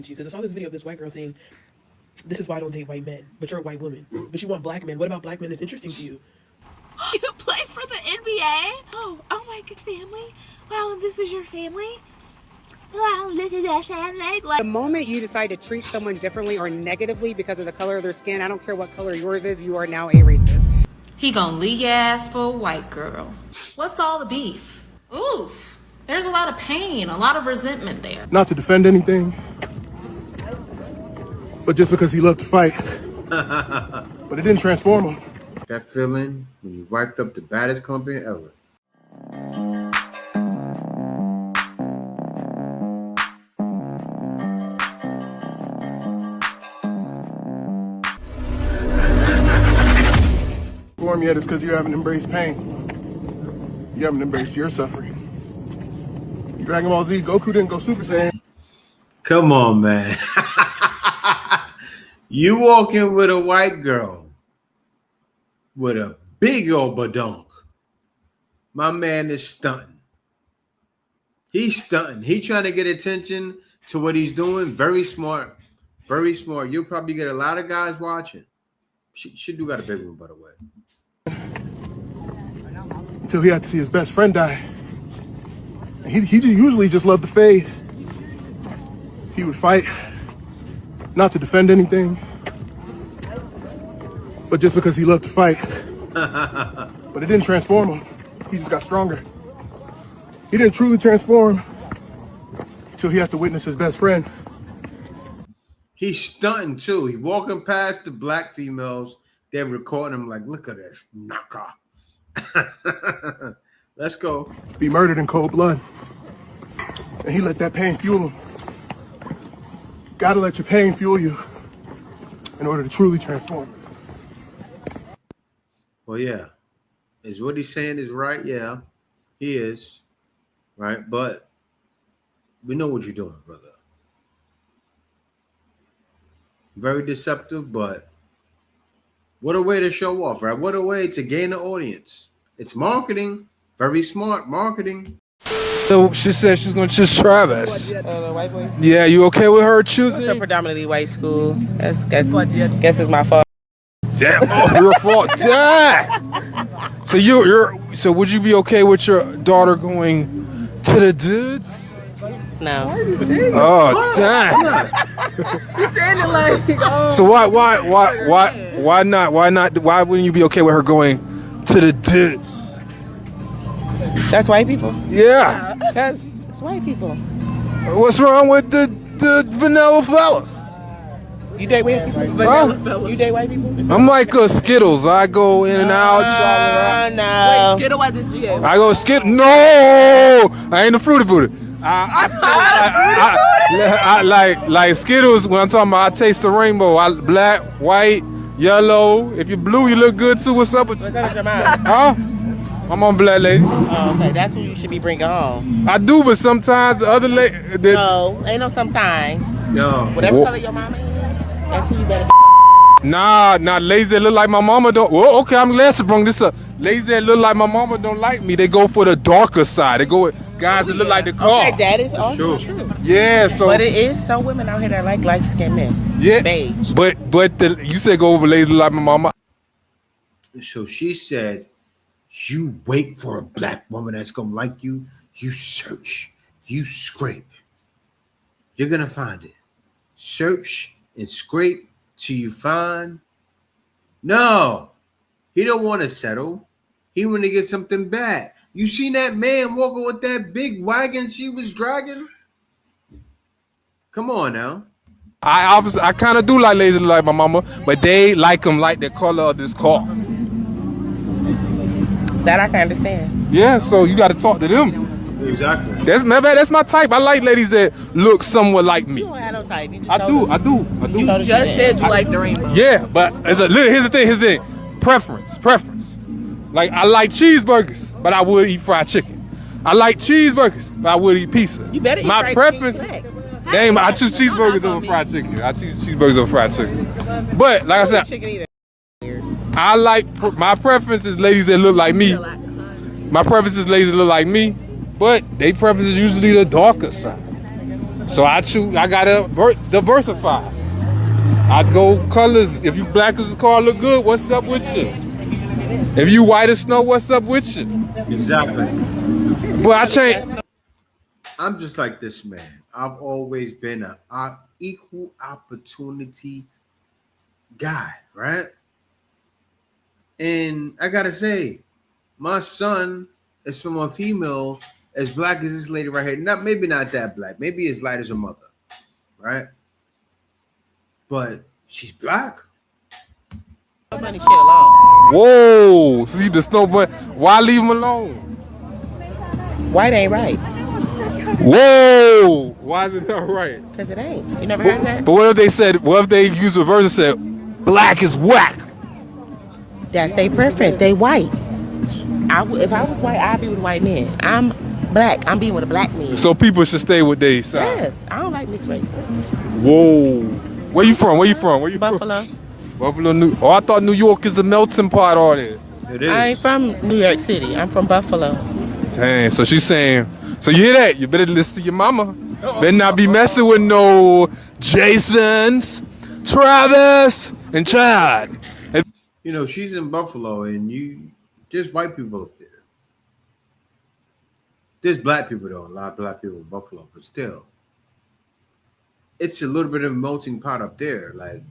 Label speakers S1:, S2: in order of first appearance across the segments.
S1: Because I saw this video of this white girl saying, "This is why I don't date white men, but you're a white woman. But you want black men. What about black men that's interesting to you?"
S2: You play for the NBA? Oh my good family. Wow, this is your family? Wow, look at that family.
S3: The moment you decide to treat someone differently or negatively because of the color of their skin, I don't care what color yours is, you are now a racist.
S4: He gonna leave your ass for a white girl. What's all the beef? Oof. There's a lot of pain, a lot of resentment there.
S5: Not to defend anything, but just because he loved to fight. But it didn't transform him.
S6: That feeling when you wiped up the baddest company ever.
S5: Form yet is because you haven't embraced pain. You haven't embraced your suffering. Dragon Ball Z, Goku didn't go Super Saiyan.
S6: Come on, man. You walking with a white girl with a big old badonk. My man is stunting. He's stunting. He trying to get attention to what he's doing. Very smart. Very smart. You'll probably get a lot of guys watching. She do got a big one, by the way.
S5: Until he had to see his best friend die. He usually just loved to fade. He would fight, not to defend anything, but just because he loved to fight. But it didn't transform him. He just got stronger. He didn't truly transform until he had to witness his best friend.
S6: He's stunting too. He walking past the black females. They're recording him like, look at this knocker. Let's go.
S5: Be murdered in cold blood. And he let that pain fuel him. Gotta let your pain fuel you in order to truly transform.
S6: Well, yeah. Is what he's saying is right? Yeah, he is. Right? But we know what you're doing, brother. Very deceptive, but what a way to show off, right? What a way to gain an audience. It's marketing. Very smart marketing.
S7: So she said she's gonna choose Travis.
S8: The white boy?
S7: Yeah, you okay with her choosing?
S8: It's a predominantly white school. Guess it's my fault.
S7: Damn, oh, your fault. Damn. So so would you be okay with your daughter going to the dudes?
S8: No.
S7: Oh, damn. So why not? Why wouldn't you be okay with her going to the dudes?
S8: That's white people?
S7: Yeah.
S8: Because it's white people.
S7: What's wrong with the vanilla fellas?
S8: You date white people?
S7: Huh?
S8: You date white people?
S7: I'm like Skittles. I go in and out.
S8: No.
S9: Skittle wasn't GA.
S7: I go Skittle. No, I ain't a Fruity Booty. I like Skittles. When I'm talking about, I taste the rainbow. Black, white, yellow. If you're blue, you look good too. What's up with you?
S8: What color's your mom?
S7: Huh? I'm on black lady.
S8: Oh, okay. That's who you should be bringing home.
S7: I do, but sometimes the other lady.
S8: No, ain't no sometimes.
S6: No.
S8: Whatever color your mama is, that's who you better be.
S7: Nah, ladies that look like my mama don't. Well, okay, I'm glad to bring this up. Ladies that look like my mama don't like me. They go for the darker side. They go with guys that look like the car.
S8: Okay, that is also true.
S7: Yeah, so.
S8: But it is some women out here that like light-skinned men.
S7: Yeah.
S8: Beige.
S7: But you said go over ladies that look like my mama.
S6: So she said, you wait for a black woman that's gonna like you. You search, you scrape. You're gonna find it. Search and scrape till you find. No, he don't want to settle. He want to get something bad. You seen that man walking with that big wagon she was dragging? Come on now.
S7: I kind of do like ladies that look like my mama, but they like them like the color of this car.
S8: That I can understand.
S7: Yeah, so you got to talk to them.
S6: Exactly.
S7: That's my type. I like ladies that look somewhat like me.
S8: You don't have no type.
S7: I do.
S9: You just said you like the rainbow.
S7: Yeah, but here's the thing. Preference. Like, I like cheeseburgers, but I would eat fried chicken. I like cheeseburgers, but I would eat pizza.
S8: You better eat
S7: my
S8: fried
S7: preference.
S8: chicken.
S7: Damn, I choose cheeseburgers over fried chicken. I choose cheeseburgers over fried chicken. But like I said,
S8: Chicken either.
S7: I like my preference is ladies that look like me. My preference is ladies that look like me, but they preference is usually the darker side. So I gotta diversify. I go colors. If you black as a car look good, what's up with you? If you white as snow, what's up with you?
S6: Exactly.
S7: But I changed.
S6: I'm just like this, man. I've always been a equal opportunity guy, right? And I gotta say, my son is from a female as black as this lady right here. Maybe not that black. Maybe as light as her mother, right? But she's black.
S8: Money shit alone.
S7: Whoa! See the snowboard. Why leave him alone?
S8: White ain't right.
S7: Whoa! Why is it not right?
S8: Because it ain't. You never heard that?
S7: But what if they said? What if they used a verse and said, "Black is whack"?
S8: That's their preference. They white. If I was white, I'd be with white men. I'm black. I'm being with a black man.
S7: So people should stay with their side.
S8: Yes. I don't like mixed race.
S7: Whoa! Where you from? Where you from? Where you
S8: Buffalo.
S7: from? Buffalo, New. Oh, I thought New York is a melting pot. All that.
S6: It is.
S8: I ain't from New York City. I'm from Buffalo.
S7: Dang. So she's saying. So you hear that? You better listen to your mama. Better not be messing with no Jasons, Travis, and Chad.
S6: You know, she's in Buffalo, and there's white people up there. There's black people though, a lot of black people in Buffalo, but still, it's a little bit of a melting pot up there. Like,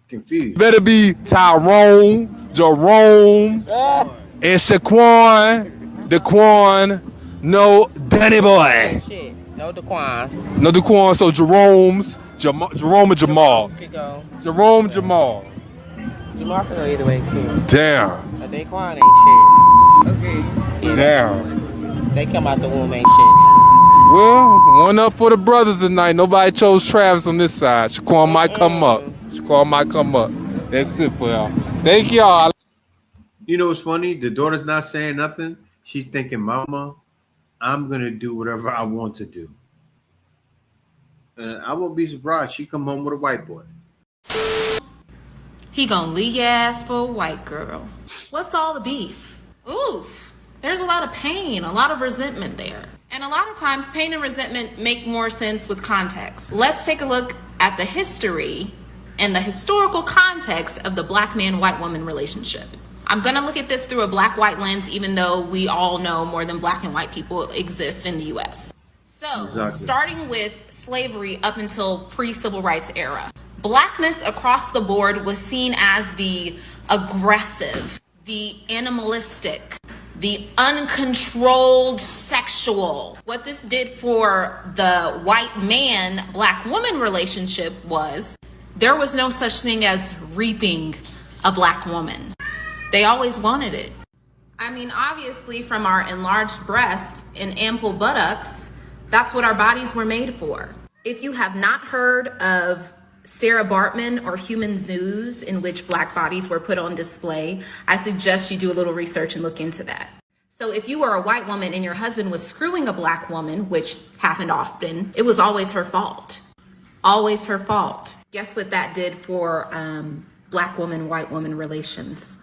S6: confused.
S7: Better be Tyrone, Jerome, and Daquan, no Danny Boy.
S8: Shit. No Daquans.
S7: No Daquan, so Jerome's, Jerome and Jamal.
S8: Could go.
S7: Jerome, Jamal.
S8: Jamal could go either way too.
S7: Damn.
S8: But Daquan ain't shit. Okay.
S7: Damn.
S8: They come out the womb ain't shit.
S7: Well, one up for the brothers tonight. Nobody chose Travis on this side. Shaquan might come up. Shaquan might come up. That's it for y'all. Thank y'all.
S6: You know what's funny? The daughter's not saying nothing. She's thinking, Mama, I'm gonna do whatever I want to do. And I won't be surprised she come home with a white boy.
S4: He gonna leave your ass for a white girl. What's all the beef? Oof. There's a lot of pain, a lot of resentment there. And a lot of times pain and resentment make more sense with context. Let's take a look at the history and the historical context of the black man, white woman relationship. I'm gonna look at this through a black-white lens, even though we all know more than black and white people exist in the US. So, starting with slavery up until pre-civil rights era, blackness across the board was seen as the aggressive, the animalistic, the uncontrolled sexual. What this did for the white man, black woman relationship was there was no such thing as reaping a black woman. They always wanted it. I mean, obviously from our enlarged breasts and ample buttocks, that's what our bodies were made for. If you have not heard of Sarah Bartman or Human Zoos, in which black bodies were put on display, I suggest you do a little research and look into that. So if you were a white woman and your husband was screwing a black woman, which happened often, it was always her fault. Always her fault. Guess what that did for black woman, white woman relations?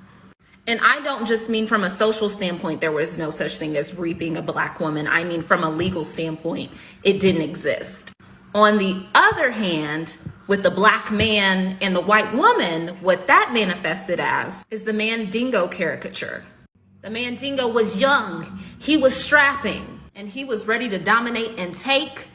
S4: And I don't just mean from a social standpoint, there was no such thing as reaping a black woman. I mean, from a legal standpoint, it didn't exist. On the other hand, with the black man and the white woman, what that manifested as is the Mandingo caricature. The Mandingo was young, he was strapping, and he was ready to dominate and take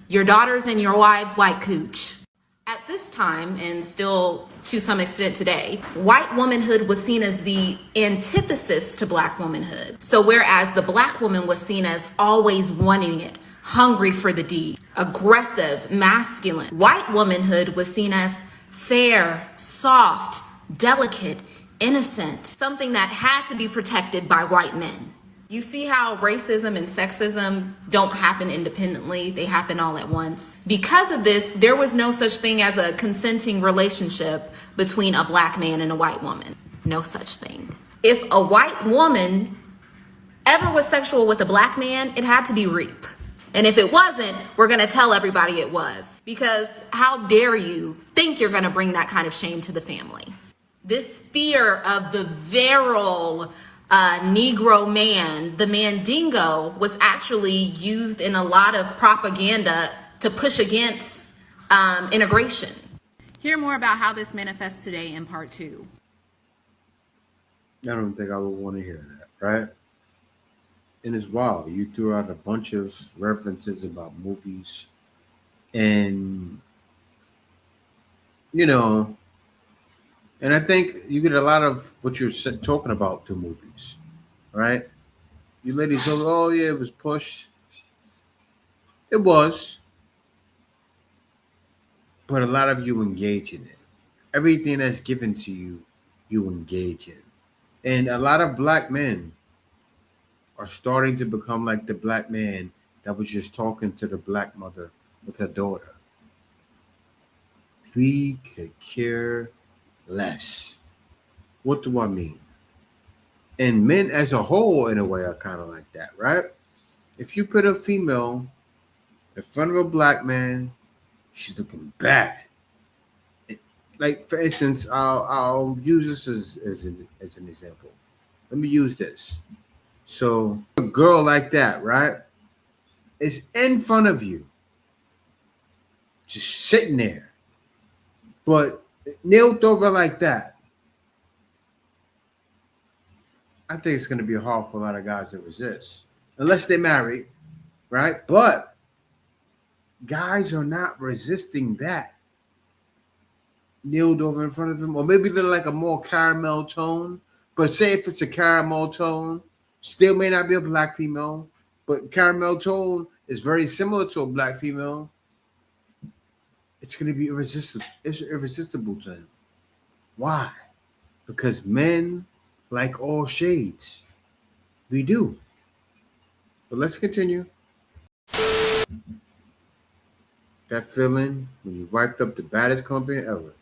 S4: your daughters and your wives' white cooch. At this time, and still to some extent today, white womanhood was seen as the antithesis to black womanhood. So whereas the black woman was seen as always wanting it, hungry for the deed, aggressive, masculine, white womanhood was seen as fair, soft, delicate, innocent, something that had to be protected by white men. You see how racism and sexism don't happen independently, they happen all at once. Because of this, there was no such thing as a consenting relationship between a black man and a white woman. No such thing. If a white woman ever was sexual with a black man, it had to be rape. And if it wasn't, we're gonna tell everybody it was. Because how dare you think you're gonna bring that kind of shame to the family? This fear of the virile Negro man, the Mandingo, was actually used in a lot of propaganda to push against integration. Hear more about how this manifests today in part 2.
S6: I don't think I would want to hear that, right? And it's wild. You threw out a bunch of references about movies, and and I think you get a lot of what you're talking about to movies, right? You ladies go, oh yeah, it was Push. It was. But a lot of you engage in it. Everything that's given to you, you engage in. And a lot of black men are starting to become like the black man that was just talking to the black mother with her daughter. We could care less. What do I mean? And men as a whole, in a way, are kind of like that, right? If you put a female in front of a black man, she's looking bad. Like, for instance, I'll use this as an example. Let me use this. So a girl like that, right, is in front of you, just sitting there, but nailed over like that. I think it's going to be hard for a lot of guys to resist, unless they're married, right? But guys are not resisting that. Kneeled over in front of him, or maybe they're like a more caramel tone. But say if it's a caramel tone, still may not be a black female, but caramel tone is very similar to a black female. It's going to be irresistible. It's irresistible to him. Why? Because men like all shades. We do. But let's continue. That feeling when you wiped up the baddest company ever.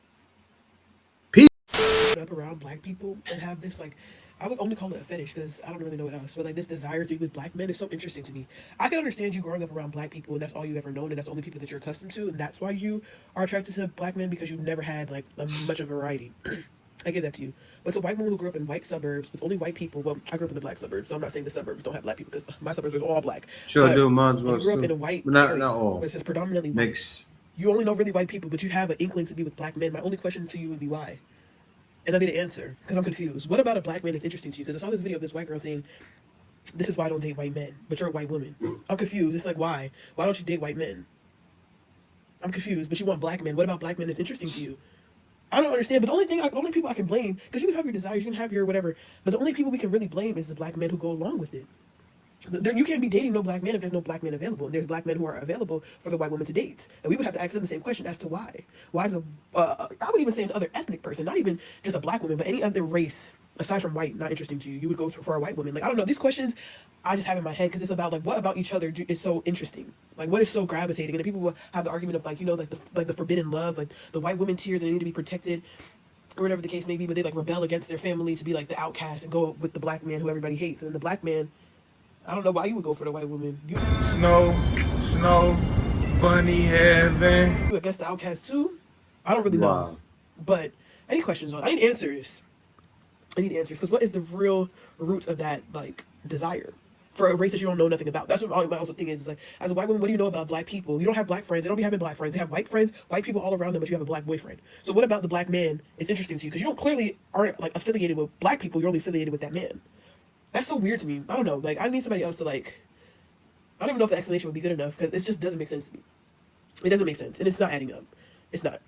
S1: Up around black people and have this, like, I would only call it a fetish because I don't really know what else, but like this desire to be with black men is so interesting to me. I can understand you growing up around black people and that's all you've ever known and that's the only people that you're accustomed to, and that's why you are attracted to black men, because you've never had like much of a variety. I give that to you. But it's a white woman who grew up in white suburbs with only white people. Well, I grew up in the black suburbs, so I'm not saying the suburbs don't have black people, because my suburbs are all black.
S6: Sure
S1: but
S6: do. Mine's
S1: I grew up in a white
S6: not
S1: area,
S6: all.
S1: but it says predominantly white.
S6: Mix.
S1: You only know really white people, but you have an inkling to be with black men. My only question to you would be why? And I need an answer, because I'm confused. What about a black man is interesting to you? Because I saw this video of this white girl saying, this is why I don't date white men, but you're a white woman. I'm confused. It's like, why? Why don't you date white men? I'm confused, but you want black men. What about black men that's interesting to you? I don't understand, but the only people I can blame, because you can have your desires, you can have your whatever, but the only people we can really blame is the black men who go along with it. You can't be dating no black men if there's no black men available. And there's black men who are available for the white woman to date. And we would have to ask them the same question as to why. Why is I would even say an other ethnic person, not even just a black woman, but any other race aside from white, not interesting to you. You would go for a white woman. Like, I don't know. These questions I just have in my head because it's about, like, what about each other is so interesting? Like, what is so gravitating? And people will have the argument of, like, like the forbidden love, like the white women tears, they need to be protected, or whatever the case may be, but they like rebel against their family to be like the outcast and go with the black man who everybody hates. And the black man, I don't know why you would go for the white woman. Snow, bunny heaven. You against the outcast too? I don't really know. But any questions on? I need answers. Because what is the real root of that, like, desire for a race that you don't know nothing about? That's what my also thing is like, as a white woman, what do you know about black people? You don't have black friends. They don't be having black friends. They have white friends, white people all around them, but you have a black boyfriend. So what about the black man is interesting to you? Because you aren't like affiliated with black people. You're only affiliated with that man. That's so weird to me. I don't know. Like, I need somebody else to, like, I don't even know if the explanation would be good enough, because it just doesn't make sense to me. It doesn't make sense, and it's not adding up. It's not.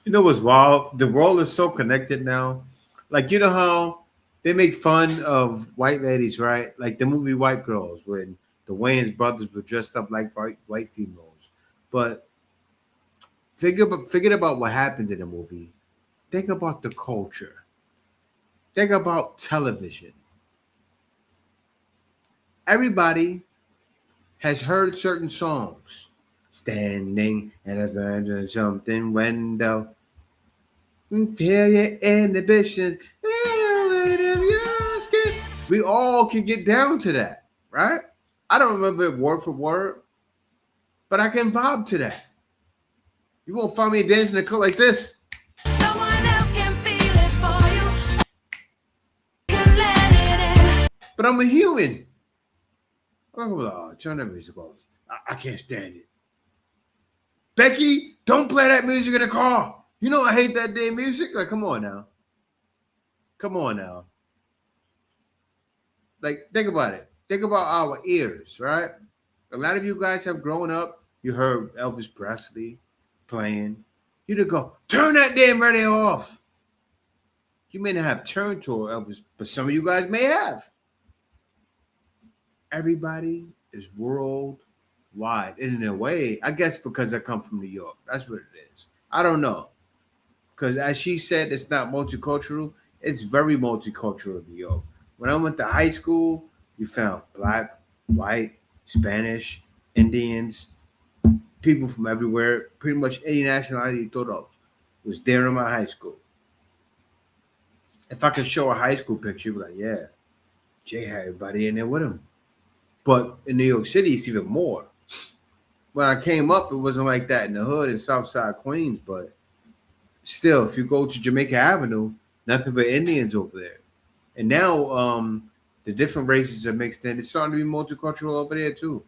S6: You know what's wild? The world is so connected now. Like, you know how they make fun of white ladies, right? Like the movie White Girls, when the Wayans brothers were dressed up like white females. But forget about what happened in the movie. Think about the culture. Think about television. Everybody has heard certain songs. Standing at a something window. Feel your inhibitions. We all can get down to that, right? I don't remember it word for word, but I can vibe to that. You won't find me dancing in a club like this. No one else can feel it for you. Can let it in. But I'm a human. I'm like, oh, turn that music off. I can't stand it. Becky, don't play that music in the car. You know I hate that damn music. Like, come on now. Come on now. Like, think about it. Think about our ears, right? A lot of you guys have grown up. You heard Elvis Presley playing. You didn't go, turn that damn radio off. You may not have turned to Elvis, but some of you guys may have. Everybody is worldwide. And in a way, I guess because I come from New York. That's what it is. I don't know. Because as she said, it's not multicultural. It's very multicultural in New York. When I went to high school, you found black, white, Spanish, Indians, people from everywhere. Pretty much any nationality you thought of was there in my high school. If I could show a high school picture, you'd be like, yeah, Jay had everybody in there with him. But in New York City, it's even more. When I came up, it wasn't like that in the hood in Southside Queens. But still, if you go to Jamaica Avenue, nothing but Indians over there. And now the different races are mixed in. It's starting to be multicultural over there too.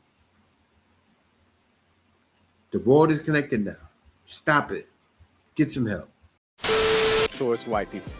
S6: The world is connected now. Stop it. Get some help.
S3: Towards white people.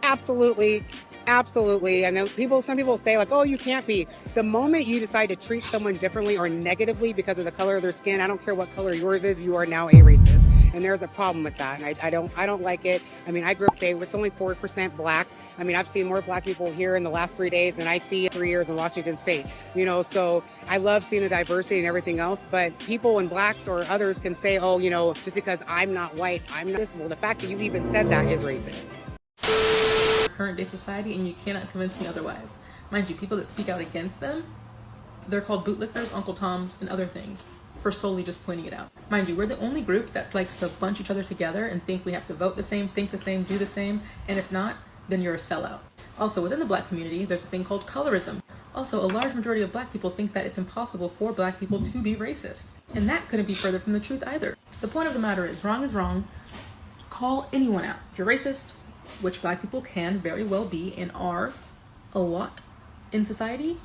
S3: Absolutely. Absolutely. And then some people say like, oh, you can't be. The moment you decide to treat someone differently or negatively because of the color of their skin, I don't care what color yours is, you are now a racist. And there's a problem with that. And I don't like it. I mean, I grew up saying it's only 4% black. I mean, I've seen more black people here in the last 3 days than I see in 3 years in Washington State. You know, so I love seeing the diversity and everything else. But people and blacks or others can say, oh, you know, just because I'm not white, I'm not this. Well, the fact that you even said that is racist.
S9: Current day society, and you cannot convince me otherwise. Mind you, people that speak out against them, they're called bootlickers, Uncle Toms, and other things for solely just pointing it out. Mind you, we're the only group that likes to bunch each other together and think we have to vote the same, think the same, do the same, and if not, then you're a sellout. Also, within the black community, there's a thing called colorism. Also, a large majority of black people think that it's impossible for black people to be racist. And that couldn't be further from the truth either. The point of the matter is, wrong is wrong. Call anyone out. If you're racist, which black people can very well be and are a lot in society,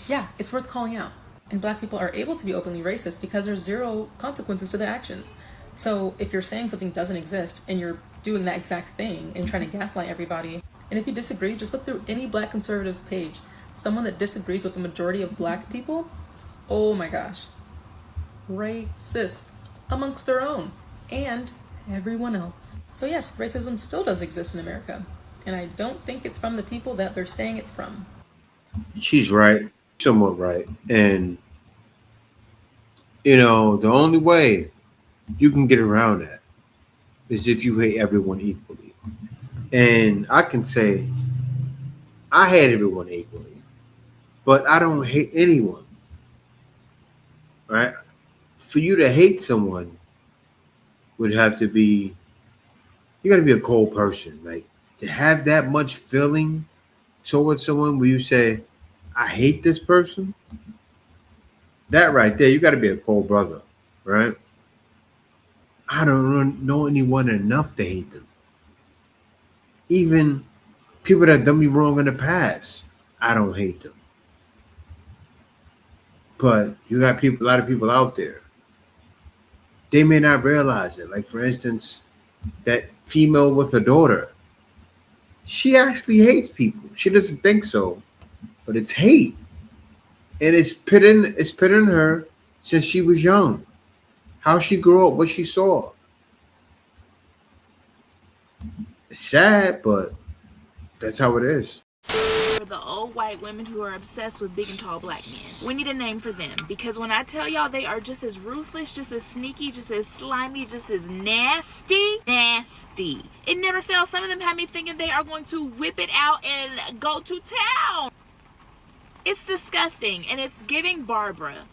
S9: yeah, it's worth calling out. And black people are able to be openly racist because there's zero consequences to their actions. So if you're saying something doesn't exist and you're doing that exact thing and trying to gaslight everybody, and if you disagree, just look through any black conservatives page. Someone that disagrees with the majority of black people, oh my gosh, racist amongst their own and everyone else. So yes, racism still does exist in America, and I don't think it's from the people that they're saying it's from.
S6: She's right, somewhat right. And, you know, the only way you can get around that is if you hate everyone equally. And I can say, I hate everyone equally, but I don't hate anyone, right? For you to hate someone would have to be, you got to be a cold person. Like, to have that much feeling towards someone where you say, I hate this person, that right there, you got to be a cold brother, right? I don't know anyone enough to hate them. Even people that done me wrong in the past, I don't hate them. But you got people, a lot of people out there, they may not realize it. Like, for instance, that female with a daughter, she actually hates people. She doesn't think so, but it's hate. And it's put in her since she was young. How she grew up, what she saw. It's sad, but that's how it is.
S2: For the old white women who are obsessed with big and tall black men. We need a name for them, because when I tell y'all they are just as ruthless, just as sneaky, just as slimy, just as nasty. It never fails. Some of them have me thinking they are going to whip it out and go to town. It's disgusting, and it's giving Barbara.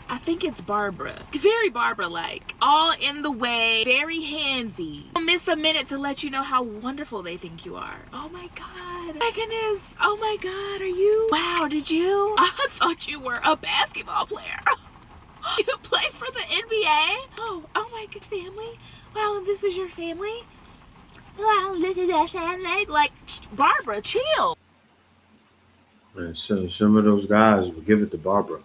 S2: I think it's Barbara. Very Barbara-like. All in the way. Very handsy. Don't miss a minute to let you know how wonderful they think you are. Oh my God. My goodness. Oh my God. Are you? Wow, did you? I thought you were a basketball player. You play for the NBA? Oh my good family. Wow, this is your family? Wow, look at that family. Like, Barbara, chill.
S6: So some of those guys would give it to Barbara.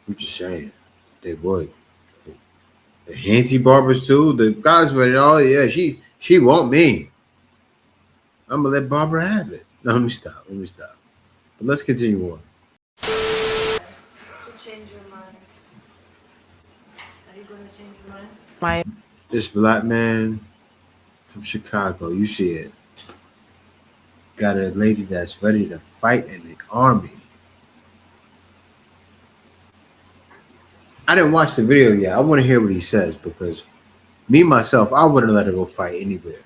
S6: I'm just saying, they would. The Hanty barbers too. The guys ready. Oh yeah, she want me. I'm gonna let Barbara have it. No, let me stop. But let's continue on.
S8: My
S6: This black man from Chicago, you see it. Got a lady that's ready to fight in the army. I didn't watch the video yet. I want to hear what he says because me, myself, I wouldn't let her go fight anywhere.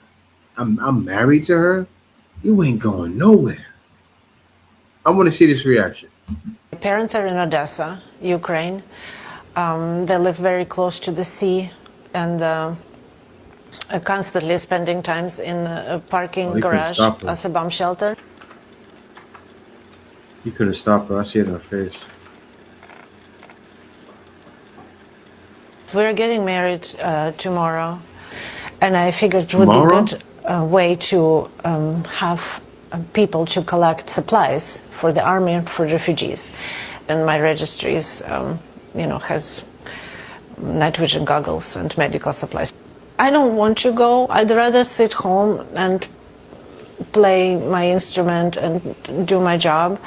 S6: I'm married to her. You ain't going nowhere. I want to see this reaction.
S10: My parents are in Odessa, Ukraine. They live very close to the sea and constantly spending times in a parking garage as a bomb shelter.
S6: You couldn't stop her. I see it in her face.
S10: We're getting married tomorrow, and I figured it would be a good way to have people to collect supplies for the army and for refugees. And my registry is, has night vision goggles and medical supplies. I don't want to go. I'd rather sit home and play my instrument and do my job,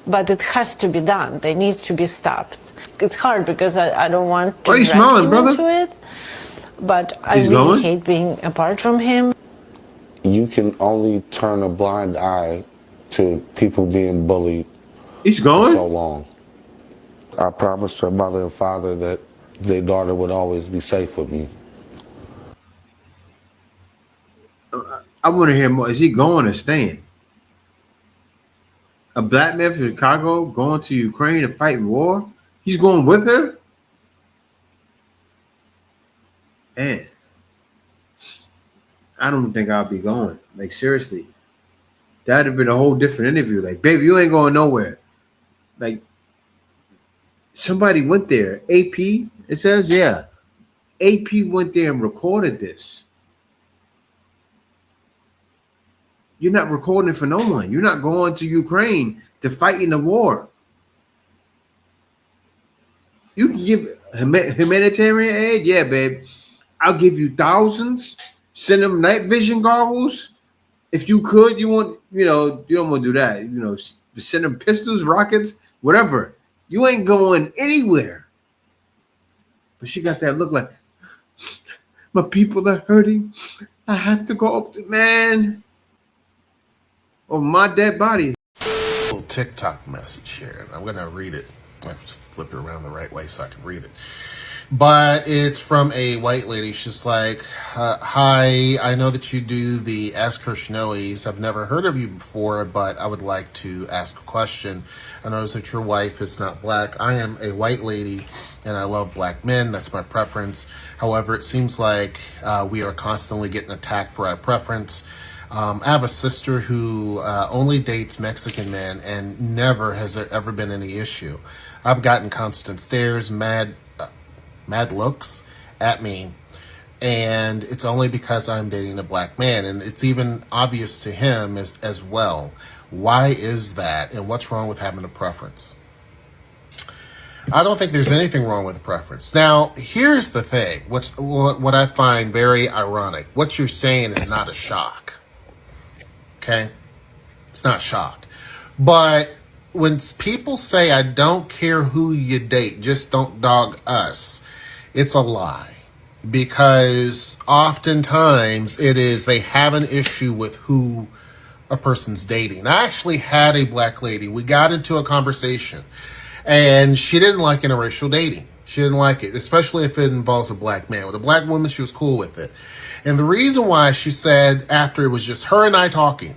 S10: but it has to be done. They need to be stopped. It's hard because I don't want to drag him into it, but I really hate being apart from him.
S11: You can only turn a blind eye to people being bullied
S6: for
S11: so long. I promised her mother and father that their daughter would always be safe with me.
S6: I want to hear more. Is he going or staying? A black man from Chicago going to Ukraine to fight in war? He's going with her? Man, I don't think I'll be going. Like, seriously. That'd have been a whole different interview. Like, baby, you ain't going nowhere. Like, somebody went there. AP, it says, yeah. AP went there and recorded this. You're not recording for no one. You're not going to Ukraine to fight in the war. You can give humanitarian aid? Yeah, babe. I'll give you thousands. Send them night vision goggles. If you could, you don't want to do that. Send them pistols, rockets, whatever. You ain't going anywhere. But she got that look like, my people are hurting. I have to go off the man. Of my dead body.
S12: Little TikTok message here. I'm going to read it. I have to flip it around the right way so I can read it. But it's from a white lady. She's like, hi, I know that you do the Ask Her Schnoes. I've never heard of you before, but I would like to ask a question. I notice that your wife is not black. I am a white lady, and I love black men. That's my preference. However, it seems like we are constantly getting attacked for our preference. I have a sister who only dates Mexican men, and never has there ever been any issue. I've gotten constant stares, mad looks at me, and it's only because I'm dating a black man, and it's even obvious to him as well. Why is that, and what's wrong with having a preference? I don't think there's anything wrong with a preference. Now, here's the thing. What I find very ironic. What you're saying is not a shock. Okay? It's not shock. But when people say, I don't care who you date, just don't dog us, it's a lie. Because oftentimes it is they have an issue with who a person's dating. I actually had a black lady. We got into a conversation, and she didn't like interracial dating. She didn't like it, especially if it involves a black man. With a black woman, she was cool with it. And the reason why, she said, after it was just her and I talking,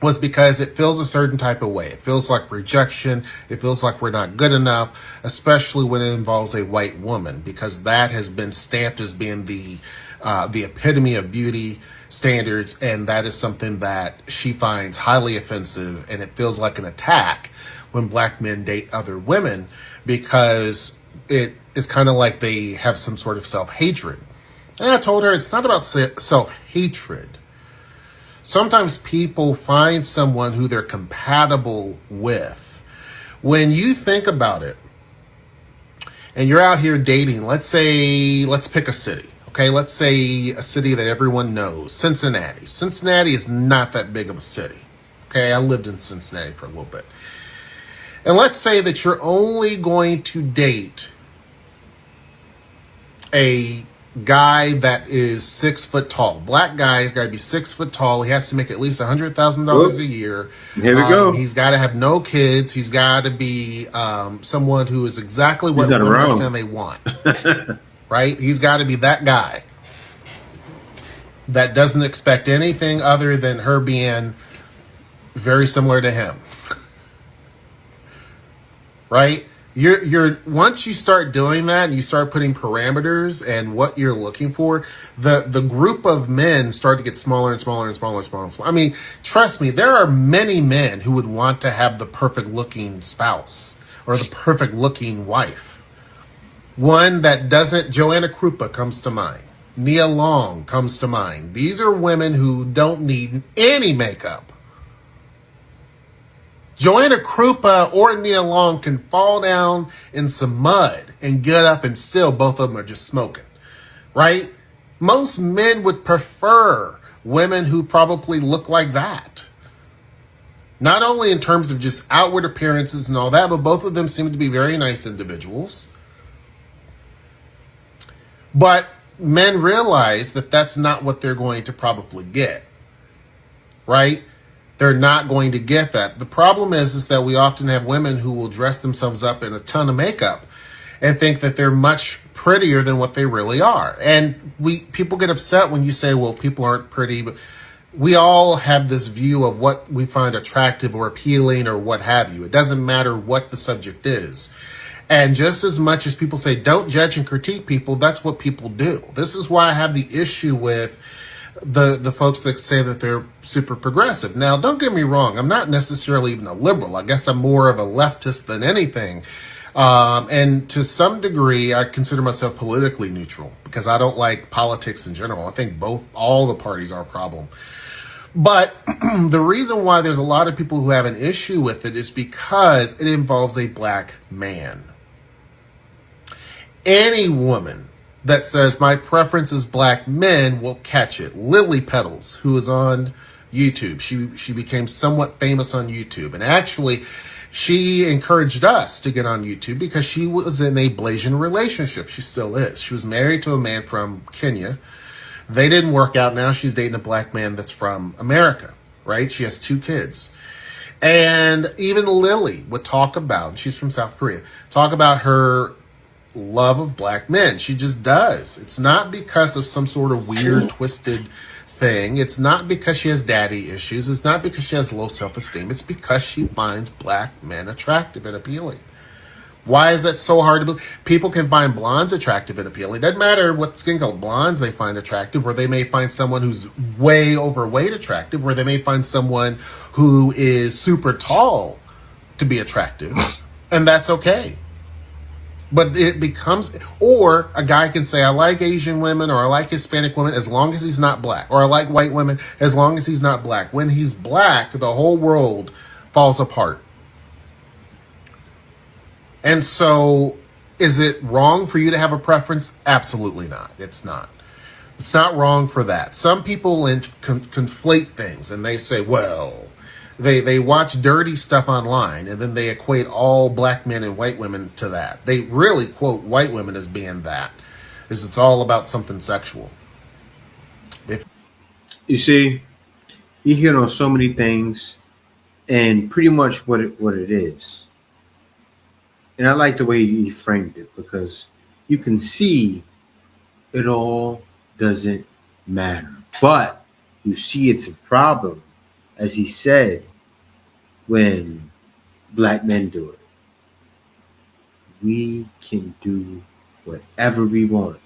S12: was because it feels a certain type of way. It feels like rejection. It feels like we're not good enough, especially when it involves a white woman, because that has been stamped as being the epitome of beauty standards, and that is something that she finds highly offensive, and it feels like an attack when black men date other women, because it is kind of like they have some sort of self-hatred. And I told her it's not about self-hatred. Sometimes people find someone who they're compatible with. When you think about it, and you're out here dating, let's pick a city. Okay, let's say a city that everyone knows, Cincinnati. Cincinnati is not that big of a city. Okay, I lived in Cincinnati for a little bit. And let's say that you're only going to date a guy that is 6 foot tall. Black guy has got to be 6 foot tall. He has to make at least $100,000 a year.
S6: Here we go.
S12: He's got to have no kids. He's got to be someone who is exactly what women are saying they want. Right? He's got to be that guy that doesn't expect anything other than her being very similar to him. Right? You're once you start doing that and you start putting parameters and what you're looking for, the group of men start to get smaller and smaller and smaller and smaller and smaller. I mean, trust me, there are many men who would want to have the perfect looking spouse or the perfect looking wife. One that doesn't, Joanna Krupa comes to mind. Nia Long comes to mind. These are women who don't need any makeup. Joanna Krupa or Nia Long can fall down in some mud and get up and still both of them are just smoking, right? Most men would prefer women who probably look like that. Not only in terms of just outward appearances and all that, but both of them seem to be very nice individuals. But men realize that that's not what they're going to probably get, right? They're not going to get that. The problem is that we often have women who will dress themselves up in a ton of makeup and think that they're much prettier than what they really are. And people get upset when you say, well, people aren't pretty, but we all have this view of what we find attractive or appealing or what have you. It doesn't matter what the subject is. And just as much as people say, don't judge and critique people, that's what people do. This is why I have the issue with the folks that say that they're super progressive. Now, don't get me wrong. I'm not necessarily even a liberal. I guess I'm more of a leftist than anything. And to some degree, I consider myself politically neutral because I don't like politics in general. I think all the parties are a problem. But the reason why there's a lot of people who have an issue with it is because it involves a black man. Any woman that says my preference is black men will catch it. Lily Petals, who is on YouTube, she became somewhat famous on YouTube. And actually, she encouraged us to get on YouTube because she was in a Blasian relationship. She still is. She was married to a man from Kenya. They didn't work out. Now she's dating a black man that's from America, right? She has 2 kids. And even Lily would talk about, she's from South Korea, talk about her love of black men. She just does. It's not because of some sort of weird, twisted thing. It's not because she has daddy issues. It's not because she has low self-esteem. It's because she finds black men attractive and appealing. Why is that so hard to believe? People can find blondes attractive and appealing. It doesn't matter what skin color. Blondes they find attractive, or they may find someone who's way overweight attractive, or they may find someone who is super tall to be attractive. And that's okay. But it becomes, or a guy can say, I like Asian women or I like Hispanic women as long as he's not black. Or I like white women as long as he's not black. When he's black, the whole world falls apart. And so, is it wrong for you to have a preference? Absolutely not. It's not. It's not wrong for that. Some people conflate things and they say, well, they watch dirty stuff online and then they equate all black men and white women to that. They really quote white women as being that. It's all about something sexual.
S6: You see, you hear on so many things and pretty much what it is. And I like the way he framed it because you can see it all doesn't matter. But you see it's a problem, as he said, when black men do it. We can do whatever we want.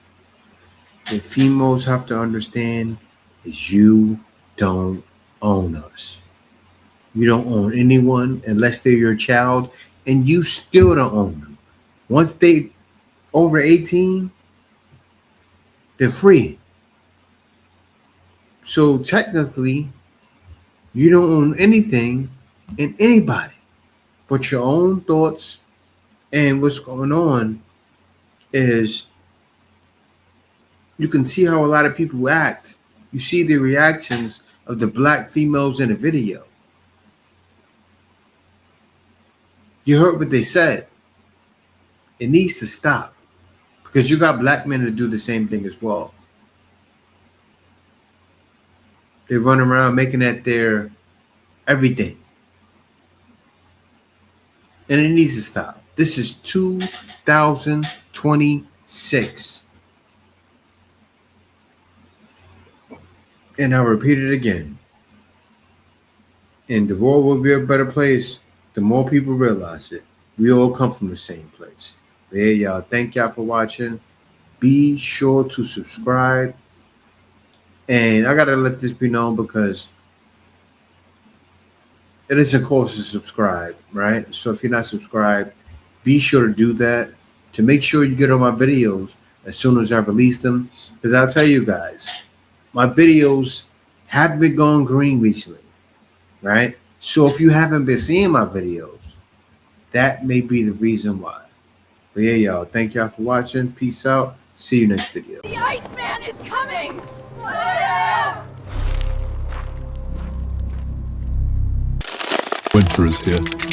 S6: What females have to understand is you don't own us. You don't own anyone unless they're your child, and you still don't own them. Once they over 18, they're free. So technically, you don't own anything and anybody but your own thoughts and what's going on is you can see how a lot of people act. You see the reactions of the black females in the video. You heard what they said. It needs to stop because you got black men to do the same thing as well. They run around making that their everything. And it needs to stop. This is 2026. And I'll repeat it again. And the world will be a better place the more people realize it. We all come from the same place. But yeah, y'all. Thank y'all for watching. Be sure to subscribe. And I gotta let this be known because it isn't cost to subscribe, right? So if you're not subscribed, be sure to do that to make sure you get on my videos as soon as I release them. Because I'll tell you guys, my videos have been going green recently, right? So if you haven't been seeing my videos, that may be the reason why. But yeah, y'all, thank y'all for watching. Peace out. See you next video.
S13: The Iceman is coming!
S14: Winter is here.